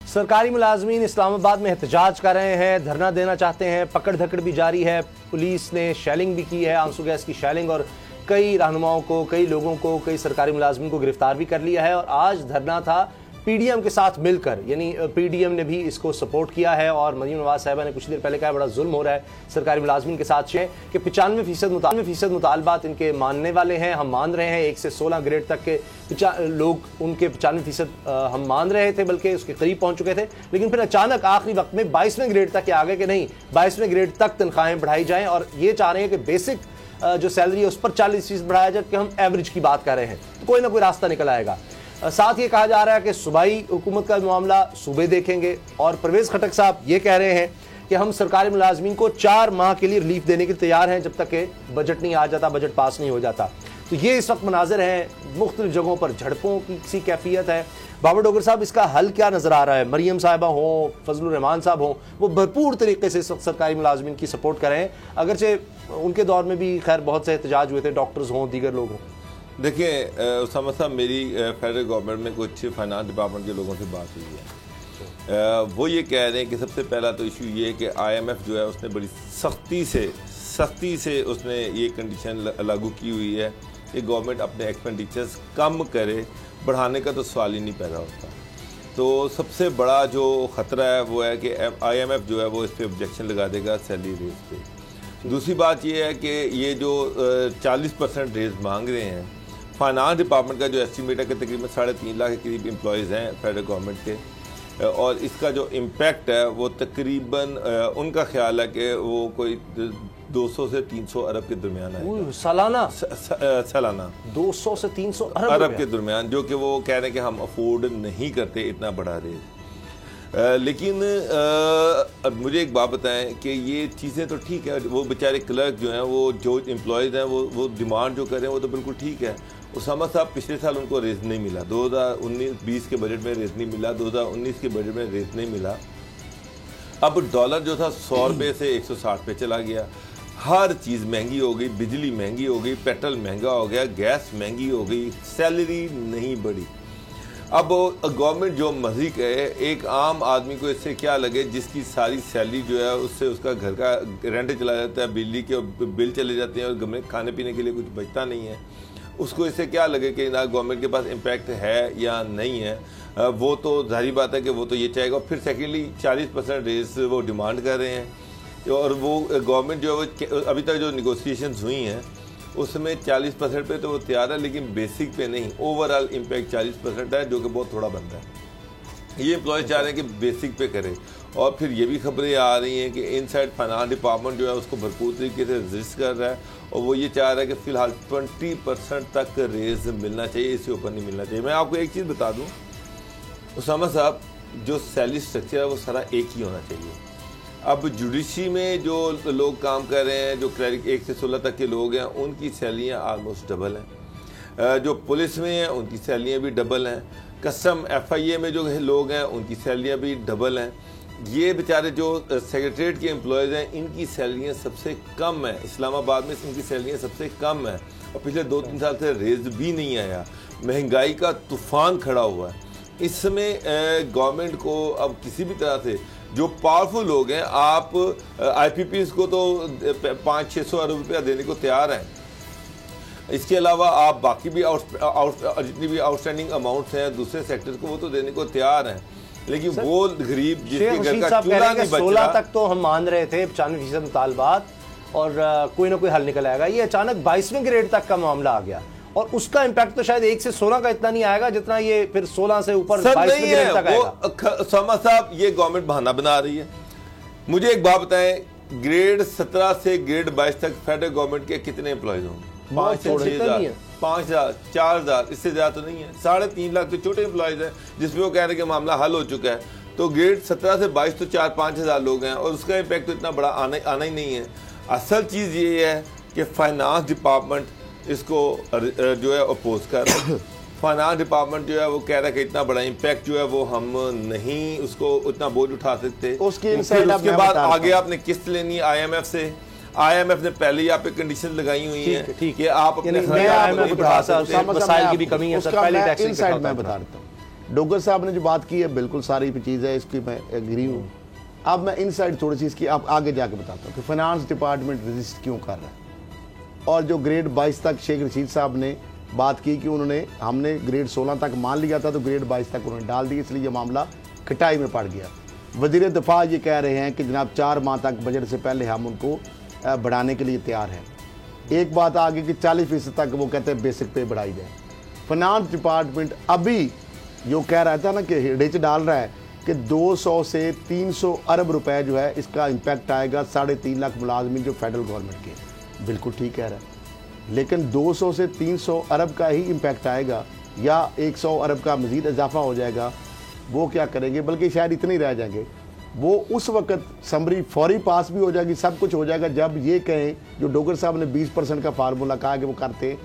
सरकारी मुलाजमीन इस्लामाबाद में एहतजाज कर रहे हैं, धरना देना चाहते हैं। पकड़ धकड़ भी जारी है। पुलिस ने शेलिंग भी की है, आंसू गैस की शेलिंग, और कई रहनुमाओं को, कई लोगों को, कई सरकारी मुलाजमीन को गिरफ्तार भी कर लिया है। और आज धरना था पीडीएम के साथ मिलकर, यानी पीडीएम ने भी इसको सपोर्ट किया है। और मरीम नवाज साहिबा ने कुछ देर पहले कहा बड़ा जुल्म हो रहा है सरकारी मुलाजमीन के साथ कि 95% मुतालबात इनके मानने वाले हैं, हम मान रहे हैं। 1 से 16 ग्रेड तक के लोग उनके 95% हम मान रहे थे, बल्कि उसके करीब पहुंच चुके थे। लेकिन फिर अचानक आखिरी वक्त में 22वें ग्रेड तक आ गए कि नहीं, 22वें ग्रेड तक तनख्वाहें बढ़ाई जाएं। और ये चाह रहे हैं कि बेसिक जो सैलरी है उस पर 40% बढ़ाया जाए, कि हम एवरेज की बात कर रहे हैं। तो कोई ना कोई रास्ता निकल आएगा। साथ ये कहा जा रहा है कि सूबाई हुकूमत का मामला सूबे देखेंगे। और परवेज खटक साहब ये कह रहे हैं कि हम सरकारी मुलाजमीन को 4 माह के लिए रिलीफ देने के लिए तैयार हैं, जब तक कि बजट नहीं आ जाता, बजट पास नहीं हो जाता। तो ये इस वक्त मनाजिर हैं, मुख्तलिफ जगहों पर झड़पों की सी कैफियत है। बाबर डोगर साहब, इसका हल क्या नजर आ रहा है? मरियम साहिबा हों, फजलुर रहमान साहब हों, वो भरपूर तरीके से सरकारी मुलाजमीन की सपोर्ट कर रहे हैं, अगरचे उनके दौर में भी खैर बहुत से एहतजाज हुए थे, डॉक्टर्स हों, दीगर लोग हों। देखिए उसामा साहब, मेरी फेडरल गवर्नमेंट में कुछ फाइनेंस डिपार्टमेंट के लोगों से बात हुई है। वो ये कह रहे हैं कि सबसे पहला तो इशू ये है कि IMF जो है उसने बड़ी सख्ती से उसने ये कंडीशन लागू की हुई है कि गवर्नमेंट अपने एक्सपेंडिचर्स कम करे, बढ़ाने का तो सवाल ही नहीं पैदा होता। तो सबसे बड़ा जो ख़तरा है वो है कि IMF जो है वो इस पर ऑब्जेक्शन लगा देगा सैलरी रेज पे। दूसरी बात ये है कि ये जो 40% रेज मांग रहे हैं, फाइनेंस डिपार्टमेंट का जो एस्टीमेट है कि तकरीबन 3.5 लाख के करीब एम्प्लॉयज़ हैं फेडरल गवर्नमेंट के, और इसका जो इम्पैक्ट है वो तकरीबन उनका ख्याल है कि वो कोई 200 से 300 अरब के दरमियान है सालाना 200 से 300 अरब के दरमियान, जो कि वो कह रहे हैं कि हम अफोर्ड नहीं करते इतना बड़ा रेट। लेकिन मुझे एक बात बताएं कि ये चीज़ें तो ठीक है, वो बेचारे क्लर्क जो हैं, वो जो एम्प्लॉयज़ हैं, वो डिमांड जो कर रहे हैं वो तो बिल्कुल ठीक है। उसामा साहब, पिछले साल उनको रेज नहीं मिला, 2019-20 के बजट में रेज नहीं मिला, 2019 के बजट में रेज नहीं मिला। अब डॉलर जो था 100 रुपये से 160 पे चला गया, हर चीज़ महंगी हो गई, बिजली महंगी हो गई, पेट्रोल महंगा हो गया, गैस महंगी हो गई, सैलरी नहीं बढ़ी। अब गवर्नमेंट जो मर्जी कहे, एक आम आदमी को इससे क्या लगे जिसकी सारी सैलरी जो है उससे उसका घर का रेंट चला जाता है, बिजली के बिल चले जाते हैं और खाने पीने के लिए कुछ बचता नहीं है, उसको इससे क्या लगे कि ना गवर्नमेंट के पास इम्पैक्ट है या नहीं है। वो तो जाहिर बात है कि वो तो ये चाहेगा। फिर सेकेंडली 40% रेस वो डिमांड कर रहे हैं, और वो गवर्नमेंट जो है वो अभी तक जो निगोसिएशंस हुई हैं उसमें 40% पे तो वो तैयार है, लेकिन बेसिक पे नहीं। ओवरऑल इम्पैक्ट 40% है, जो कि बहुत थोड़ा बनता है। ये एम्प्लॉय चाह रहे हैं कि बेसिक पे करे। और फिर ये भी खबरें आ रही हैं कि इनसाइड फाइनेंस डिपार्टमेंट जो है उसको भरपूर तरीके से रजिस्ट कर रहा है, और वो ये चाह रहा है कि फ़िलहाल 20% तक रेज मिलना चाहिए, इससे ऊपर नहीं मिलना चाहिए। मैं आपको एक चीज़ बता दूँ उसामा साहब, जो सैलरी स्ट्रक्चर है वो सारा एक ही होना चाहिए। अब जुडिशरी में जो लोग काम कर रहे हैं, जो क्लर्क 1 से 16 तक के लोग हैं, उनकी सैलरियाँ आलमोस्ट डबल हैं। जो पुलिस में हैं उनकी सैलरियाँ भी डबल हैं। कस्टम FIA में जो लोग हैं उनकी सैलरियाँ भी डबल हैं। ये बेचारे जो सेक्रेटरीट के एम्प्लॉयज़ हैं, इनकी सैलरियाँ सबसे कम हैं। इस्लामाबाद में इनकी सैलरियाँ सबसे कम हैं, और पिछले 2-3 साल से रेज भी नहीं आया। महंगाई का तूफान खड़ा हुआ है। इस समय गवर्नमेंट को अब किसी भी तरह से, जो पावरफुल लोग हैं, आप IPPs को तो 500-600 अरब रुपया देने को तैयार हैं। इसके अलावा आप बाकी भी जितनी भी आउटस्टैंडिंग अमाउंट्स हैं दूसरे सेक्टर्स को, वो तो देने को तैयार हैं। लेकिन वो गरीब जिसके घर का चूल्हा नहीं बच रहा, 16 तक तो हम मान रहे थे 95% मुतालबात, और कोई ना कोई हल निकल आएगा। ये अचानक 22वें ग्रेड तक का मामला आ गया, और उसका इम्पैक्ट तो शायद 1 से 16 का इतना नहीं आएगा जितना ये फिर 16 से ऊपर 22वें ग्रेड तक आएगा। उसामा साहब, ये गवर्नमेंट बहाना बना रही है। मुझे एक बात बताएं, ग्रेड 17 से ग्रेड 22 तक फेडरल गवर्नमेंट के कितने एम्प्लॉयज होंगे? 5 से 6,000, 5,000, 4,000, इससे ज्यादा तो नहीं है। 3.5 लाख तो छोटे एम्प्लॉयज हैं, जिसमें वो कह रहे हैं कि मामला हल हो चुका है। तो ग्रेड 17 से 22 तो 4-5 हज़ार लोग हैं, और उसका इम्पैक्ट तो इतना बड़ा आना ही नहीं है। असल चीज़ ये है कि फाइनेंस डिपार्टमेंट इसको जो है अपोज कर रहा है। फाइनेंस डिपार्टमेंट जो है वो कह रहा है कि इतना बड़ा इम्पैक्ट जो है वो हम नहीं उसको उतना बोझ उठा सकते। उसके बाद आगे आपने किस्त लेनी है IMF से। IMF ने पहले ही आप पे कंडीशन लगाई हुई हैं कि आप अपने मसाइल की भी कमी है। सर, पहले टैक्स मैं बता देता हूँ डोगर साहब ने जो बात की है बिल्कुल सारी चीज़ है, इसकी मैं एग्री हूँ। अब मैं इन साइड थोड़ी सी इसकी आप आगे जाके बताता हूँ कि फाइनेंस डिपार्टमेंट रजिस्ट क्यों कर रहा है। और जो ग्रेड 22 तक शेख रशीद साहब ने बात की कि हमने ग्रेड 16 तक मान लिया था तो ग्रेड 22 तक उन्होंने डाल दी, इसलिए ये मामला खटाई में पड़ गया। वज़ीर दिफा ये कह रहे हैं कि जनाब 4 माह तक बजट से पहले हम उनको बढ़ाने के लिए तैयार हैं। एक बात आ गई कि 40% तक वो कहते हैं बेसिक पे बढ़ाई जाए। फाइनेंस डिपार्टमेंट अभी जो कह रहा था ना कि हिडिच डाल रहा है कि 200 से 300 अरब रुपए जो है इसका इम्पैक्ट आएगा 3.5 लाख मुलाजमीन जो फेडरल गवर्नमेंट के। बिल्कुल ठीक कह रहा है, लेकिन 200 से 300 अरब का ही इम्पैक्ट आएगा या 100 अरब का मज़ीद इजाफा हो जाएगा, वो क्या करेंगे? बल्कि शायद इतने ही रह जाएंगे। वो उस वक्त समरी फौरी पास भी हो जाएगी, सब कुछ हो जाएगा जब ये कहें, जो डोगर साहब ने 20% का फार्मूला कहा कि वो करते,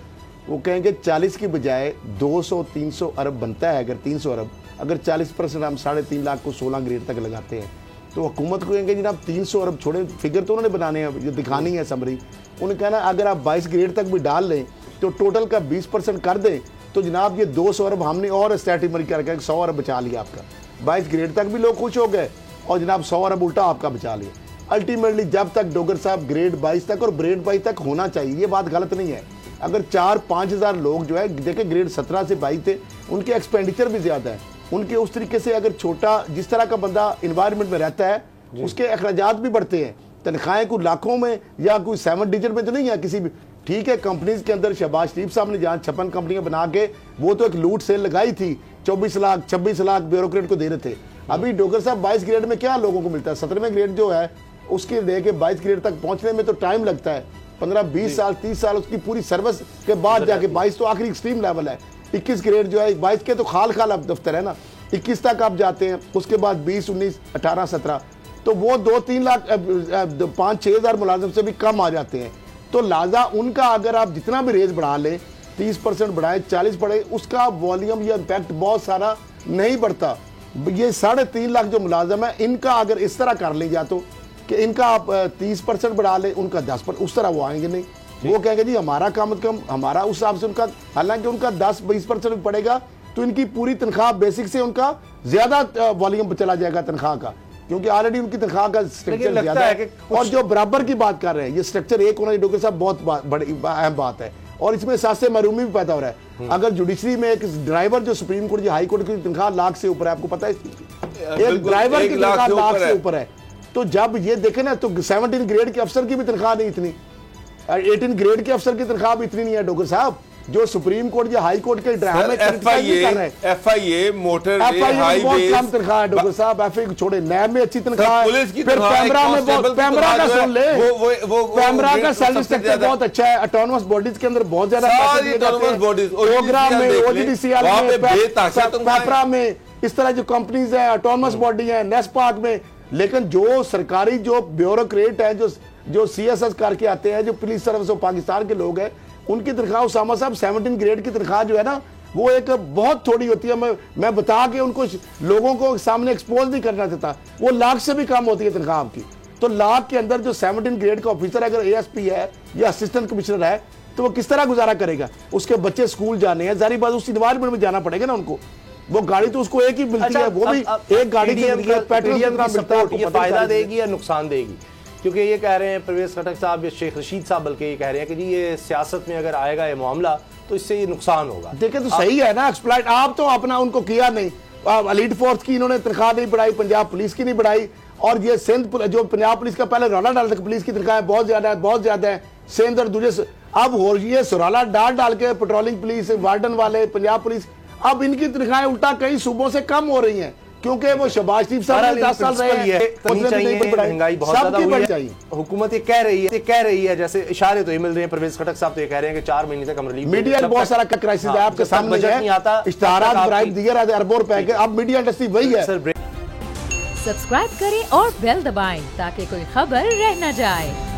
वो कहेंगे 40 की बजाय 200-300 अरब बनता है। अगर 300 अरब, अगर 40% हम 3.5 लाख को 16 ग्रेड तक लगाते हैं तो हुकूमत को कहेंगे जनाब 300 अरब छोड़े, फिगर तो उन्होंने बनाने हैं, ये दिखानी है समरी। उन्हें कहना अगर आप 22 ग्रेड तक भी डाल लें तो टोटल का 20% कर दें तो जनाब ये 200 अरब हमने और स्टैटिमरी करके 100 अरब बचा लिया आपका। 22 ग्रेड तक भी लोग खुश हो गए और जनाब 100 अरब उल्टा आपका बचा लिया। अल्टीमेटली जब तक डोगर साहब ग्रेड 22 तक और ग्रेड 22 तक होना चाहिए, ये बात गलत नहीं है। अगर 4-5 हज़ार लोग जो है देखे ग्रेड 17 से 22 थे, उनके एक्सपेंडिचर भी ज़्यादा है, उनके उस तरीके से अगर छोटा जिस तरह का बंदा इन्वायरमेंट में रहता है उसके अखराजात भी बढ़ते हैं। तनख्वाहें कोई लाखों में या कोई 7 डिजिट में तो नहीं है किसी भी। ठीक है, कंपनीज के अंदर शहबाज शरीफ साहब ने जहाँ 56 कंपनियां बना के वो तो एक लूट सेल लगाई थी, 24 लाख 26 लाख ब्यूरोक्रेट को दे रहे थे। अभी डोगर साहब 22 ग्रेड में क्या लोगों को मिलता है? 17वें ग्रेड जो है उसके लेके 22 ग्रेड तक पहुंचने में तो टाइम लगता है, 15-20 साल 30 साल उसकी पूरी सर्विस के बाद जाके 22 तो आखिरी एक्सट्रीम लेवल है। 21 ग्रेड जो है 22 के तो खाल अब दफ्तर है ना, 21 तक आप जाते हैं, उसके बाद 20, 19, 18, 17 तो वो 2-3 लाख 5-6 हज़ार मुलाजिम से भी कम आ जाते हैं। तो लिहाजा उनका अगर आप जितना भी रेज बढ़ा लें, 30% बढ़ाएं, 40 बढ़े, उसका वॉल्यूम या इम्पैक्ट बहुत सारा नहीं बढ़ता। ये 3.5 लाख जो मुलाजिम है इनका अगर इस तरह कर लें, या तो कि इनका आप 30% बढ़ा लें, उनका 10%, उस तरह वो आएंगे नहीं। वो कहेंगे जी हमारा कम कम हमारा उस हिसाब से उनका, हालांकि उनका 10-20% पड़ेगा तो इनकी पूरी तनख्वाह बेसिक से उनका ज्यादा वॉल्यूम चला जाएगा तनख्वाह का, क्योंकि ऑलरेडी उनकी तनख्वाह का स्ट्रक्चर ज्यादा है। और जो बराबर की बात कर रहे हैं, ये स्ट्रक्चर एक होना डॉक्टर साहब बहुत बड़ी अहम बात है, और इसमें सासे महरूमी भी पैदा हो रहा है। अगर जुडिशरी में एक ड्राइवर जो सुप्रीम कोर्ट या हाई कोर्ट की तनख्वाह लाख से ऊपर है, आपको पता है एक ड्राइवर की तनख्वाह लाख से ऊपर है, तो जब ये देखे ना तो 17 ग्रेड के अफसर की भी तनख्वाह नहीं इतनी, 18 ग्रेड के अफसर की तनख्वाह भी इतनी नहीं है डॉक्टर साहब, जो सुप्रीम कोर्ट या हाई कोर्ट के ड्रामे एफआईए मोटर बहुत कम तनख्वाह है डॉक्टर साहब। एफआईए छोड़े, नैब में अच्छी तनख्वाह है, फिर पैमरा में पैमरा का सुन ले, पैमरा का सैलरी स्ट्रक्चर बहुत अच्छा है, ऑटोनमस बॉडीज के अंदर बहुत ज्यादा प्रोग्राम में, ओजीडीसीआर में, पैपरा में, इस तरह जो कंपनीज है ऑटोनमस बॉडी है, नेस्पाक में। लेकिन जो सरकारी जो ब्यूरोक्रेट है, जो सीएसएस करके आते हैं, जो पुलिस सर्विस ऑफ पाकिस्तान के लोग हैं, उनकी तनख्वाह उसामा साहब 17 ग्रेड की तनख्वाह जो है ना वो एक बहुत थोड़ी होती है। मैं बता के उनको लोगों को सामने एक्सपोज नहीं करना चाहता, वो लाख से भी कम होती है तनख्वाह आपकी। तो लाख के अंदर जो 17 ग्रेड का ऑफिसर अगर एएसपी है या असिस्टेंट कमिश्नर है तो वो किस तरह गुजारा करेगा? उसके बच्चे स्कूल जाने हैं, जारी बात उस इन्वायरमेंट में जाना पड़ेगा ना उनको। वो गाड़ी तो उसको एक ही मिलती है, वो भी एक गाड़ी पेट्रोल फायदा देगी या नुकसान देगी? क्योंकि ये कह रहे हैं परवेज खटक साहब या शेख रशीद साहब, बल्कि ये कह रहे हैं कि जी ये सियासत में अगर आएगा ये मामला तो इससे ये नुकसान होगा। देखें तो सही है ना, एक्सप्लॉइट आप तो अपना उनको किया नहीं, एलीट फोर्स की इन्होंने तनख्वाह नहीं बढ़ाई, पंजाब पुलिस की नहीं बढ़ाई, और ये सिंध जो पंजाब पुलिस का पहले रौला डाल पुलिस की तनख्वाहें बहुत ज्यादा है सिंध और दूसरे, अब हो रही है रौला डाल के पेट्रोलिंग पुलिस, वार्डन वाले, पंजाब पुलिस, अब इनकी तनख्वाहें उल्टा कई सूबों से कम हो रही हैं क्योंकि वो शहबाज शरीफ साहब 10 साल रहे हैं, महंगाई बहुत ज्यादा हुई है। हुकूमत ये कह रही है जैसे इशारे तो ये मिल रहे हैं, परवेज खटक साहब तो ये कह रहे हैं कि 4 महीने तक हम रिलीफ, मीडिया बहुत सारा क्राइसिस है आपके सामने है, इश्तिहारात ब्राइब दिए रहते अरबों रुपए के, अब मीडिया इंडस्ट्री वही है। सब्सक्राइब करें और बेल दबाएं ताकि कोई खबर रह न जाए।